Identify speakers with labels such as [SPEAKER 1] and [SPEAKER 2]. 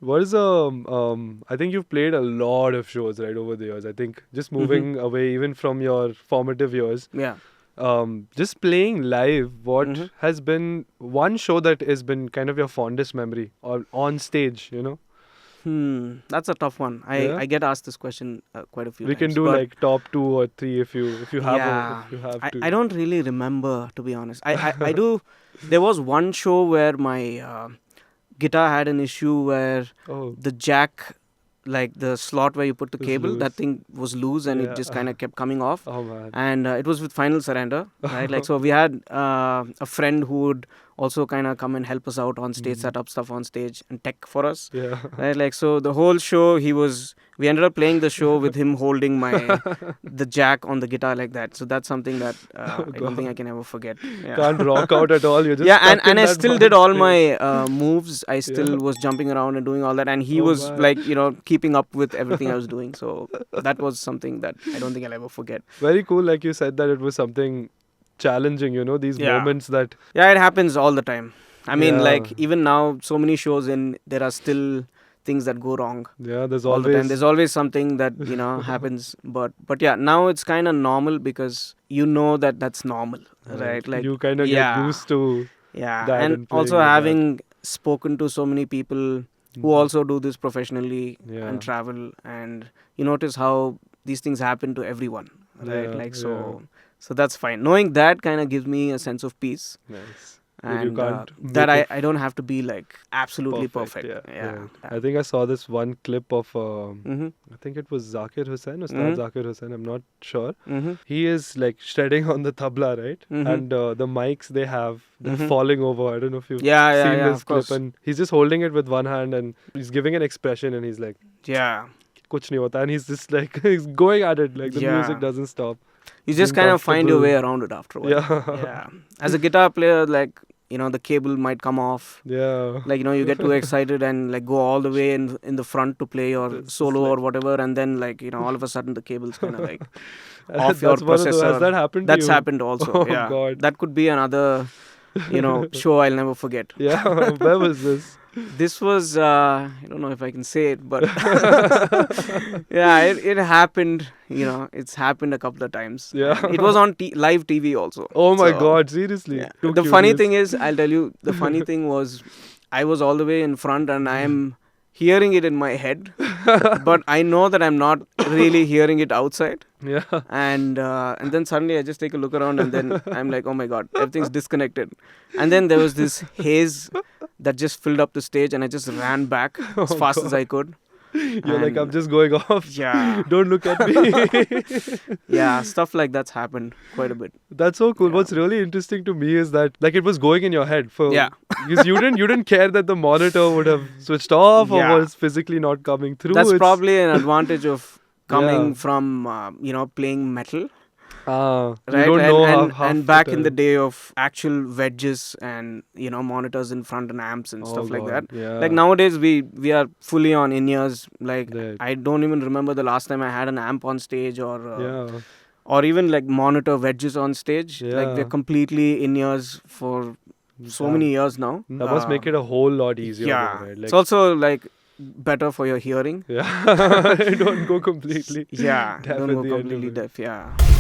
[SPEAKER 1] What is I think you've played a lot of shows right over the years. I think just moving away even from your formative years.
[SPEAKER 2] Yeah.
[SPEAKER 1] Just playing live, what
[SPEAKER 2] Mhm.
[SPEAKER 1] has been one show that has been kind of your fondest memory or on stage, you know?
[SPEAKER 2] That's a tough one.
[SPEAKER 1] Yeah?
[SPEAKER 2] I get asked this question quite a few
[SPEAKER 1] We
[SPEAKER 2] times.
[SPEAKER 1] can do
[SPEAKER 2] but
[SPEAKER 1] like top 2 or 3 if you have
[SPEAKER 2] yeah,
[SPEAKER 1] if you have to.
[SPEAKER 2] I don't really remember, to be honest. I do. There was one show where my guitar had an issue where
[SPEAKER 1] Oh,
[SPEAKER 2] the jack, like the slot where you put the
[SPEAKER 1] Was
[SPEAKER 2] cable, that
[SPEAKER 1] loose.
[SPEAKER 2] thing was loose and it
[SPEAKER 1] Yeah.
[SPEAKER 2] just kind of kept coming off.
[SPEAKER 1] oh man.
[SPEAKER 2] And it was with Final Surrender, right? Like, so we had a friend who would also kind of come and help us out on stage, set up stuff on stage and tech for us,
[SPEAKER 1] Yeah.
[SPEAKER 2] right? Like, so the whole show, we ended up playing the show with him holding the jack on the guitar like that. So that's something that I don't think I can ever forget. Yeah.
[SPEAKER 1] Can't rock out at all. You're just
[SPEAKER 2] Yeah,
[SPEAKER 1] stuck in
[SPEAKER 2] and I
[SPEAKER 1] that
[SPEAKER 2] still
[SPEAKER 1] one
[SPEAKER 2] did all
[SPEAKER 1] space.
[SPEAKER 2] my moves. I still
[SPEAKER 1] Yeah.
[SPEAKER 2] was jumping around and doing all that, and he
[SPEAKER 1] Oh,
[SPEAKER 2] was
[SPEAKER 1] man.
[SPEAKER 2] like, keeping up with everything I was doing. So that was something that I don't think I'll ever forget.
[SPEAKER 1] Very cool, like you said, that it was something challenging, these
[SPEAKER 2] Yeah.
[SPEAKER 1] moments that
[SPEAKER 2] Yeah, it happens all the time. I mean,
[SPEAKER 1] Yeah.
[SPEAKER 2] like even now, so many shows in, there are still things that go wrong
[SPEAKER 1] there's
[SPEAKER 2] all the time.
[SPEAKER 1] always
[SPEAKER 2] There's always something that happens, but yeah, now it's kind of normal because that that's normal, right? Like
[SPEAKER 1] you kind of
[SPEAKER 2] yeah.
[SPEAKER 1] get used to
[SPEAKER 2] Yeah,
[SPEAKER 1] that
[SPEAKER 2] and
[SPEAKER 1] and playing
[SPEAKER 2] also
[SPEAKER 1] with that.
[SPEAKER 2] having spoken to so many people who also do this professionally
[SPEAKER 1] Yeah.
[SPEAKER 2] and travel, and you notice how these things happen to everyone, right?
[SPEAKER 1] Yeah,
[SPEAKER 2] Like so that's fine. Knowing that kind of gives me a sense of peace,
[SPEAKER 1] Nice. That you
[SPEAKER 2] and
[SPEAKER 1] can't
[SPEAKER 2] that
[SPEAKER 1] make
[SPEAKER 2] I don't have to be like absolutely perfect.
[SPEAKER 1] Yeah. Right. I think I saw this one clip of
[SPEAKER 2] Mm-hmm.
[SPEAKER 1] I think it was Zakir Hussain, Ustad
[SPEAKER 2] Mhm.
[SPEAKER 1] Zakir Hussain, I'm not sure.
[SPEAKER 2] Mm-hmm.
[SPEAKER 1] He is like shredding on the tabla, right?
[SPEAKER 2] Mhm.
[SPEAKER 1] And the mics they're
[SPEAKER 2] Mhm.
[SPEAKER 1] falling over. I don't know if you've
[SPEAKER 2] Yeah, yeah,
[SPEAKER 1] seen
[SPEAKER 2] yeah,
[SPEAKER 1] this
[SPEAKER 2] of
[SPEAKER 1] clip.
[SPEAKER 2] course.
[SPEAKER 1] And he's just holding it with one hand and he's giving an expression and he's like,
[SPEAKER 2] Yeah,
[SPEAKER 1] kuch nahi hota. And he's just like, he's going at it. Like the
[SPEAKER 2] Yeah.
[SPEAKER 1] music doesn't stop.
[SPEAKER 2] you just
[SPEAKER 1] Being
[SPEAKER 2] kind of find your way
[SPEAKER 1] comfortable.
[SPEAKER 2] around it afterwards.
[SPEAKER 1] Yeah.
[SPEAKER 2] Yeah. As a guitar player, like the cable might come off.
[SPEAKER 1] Yeah.
[SPEAKER 2] Like you get too excited and like go all the way in the front to play your
[SPEAKER 1] It's just
[SPEAKER 2] solo
[SPEAKER 1] like-
[SPEAKER 2] or whatever, and then like all of a sudden the cable's kind of like
[SPEAKER 1] That's
[SPEAKER 2] off your
[SPEAKER 1] one of those-
[SPEAKER 2] processor.
[SPEAKER 1] Has that happened to
[SPEAKER 2] That's
[SPEAKER 1] you?
[SPEAKER 2] happened also.
[SPEAKER 1] Oh,
[SPEAKER 2] Yeah,
[SPEAKER 1] God.
[SPEAKER 2] that could be another show I'll never forget.
[SPEAKER 1] Yeah. Where was this?
[SPEAKER 2] This was I don't know if I can say it, but yeah, it happened. It's happened a couple of times.
[SPEAKER 1] Yeah.
[SPEAKER 2] And it was on live TV also.
[SPEAKER 1] Oh my
[SPEAKER 2] So,
[SPEAKER 1] God! Seriously.
[SPEAKER 2] Yeah.
[SPEAKER 1] Too
[SPEAKER 2] The funny
[SPEAKER 1] curious.
[SPEAKER 2] thing is, I'll tell you, the funny thing was, I was all the way in front and I am hearing it in my head, but I know that I'm not really hearing it outside.
[SPEAKER 1] Yeah.
[SPEAKER 2] And then suddenly I just take a look around and then I'm like, oh my God, everything's disconnected. And then there was this haze that just filled up the stage and I just ran back as fast as I could.
[SPEAKER 1] You're like, I'm
[SPEAKER 2] And-
[SPEAKER 1] just going off.
[SPEAKER 2] Yeah.
[SPEAKER 1] Don't look at me.
[SPEAKER 2] Yeah, stuff like that's happened quite a bit.
[SPEAKER 1] That's so cool.
[SPEAKER 2] Yeah.
[SPEAKER 1] What's really interesting to me is that like it was going in your head for
[SPEAKER 2] Yeah.
[SPEAKER 1] because you didn't care that the monitor would have switched off
[SPEAKER 2] Yeah.
[SPEAKER 1] or was physically not coming through.
[SPEAKER 2] That's
[SPEAKER 1] It's-
[SPEAKER 2] probably an advantage of coming
[SPEAKER 1] Yeah.
[SPEAKER 2] from playing metal.
[SPEAKER 1] you
[SPEAKER 2] Right,
[SPEAKER 1] don't
[SPEAKER 2] and,
[SPEAKER 1] know
[SPEAKER 2] and,
[SPEAKER 1] how
[SPEAKER 2] and back in the day of actual wedges and monitors in front and amps and stuff like that.
[SPEAKER 1] Yeah.
[SPEAKER 2] Like nowadays we are fully on in-ears. Like
[SPEAKER 1] Right.
[SPEAKER 2] I don't even remember the last time I had an amp on stage or
[SPEAKER 1] Yeah.
[SPEAKER 2] or even like monitor wedges on stage. Like
[SPEAKER 1] Yeah.
[SPEAKER 2] we're completely in-ears for so
[SPEAKER 1] That-
[SPEAKER 2] many years now.
[SPEAKER 1] That must make it a whole lot easier.
[SPEAKER 2] Yeah,
[SPEAKER 1] though, right?
[SPEAKER 2] it's also like better for your hearing.
[SPEAKER 1] Yeah. Don't go completely
[SPEAKER 2] Yeah,
[SPEAKER 1] deaf
[SPEAKER 2] don't
[SPEAKER 1] at
[SPEAKER 2] go
[SPEAKER 1] the end of
[SPEAKER 2] completely
[SPEAKER 1] it.
[SPEAKER 2] deaf. Yeah.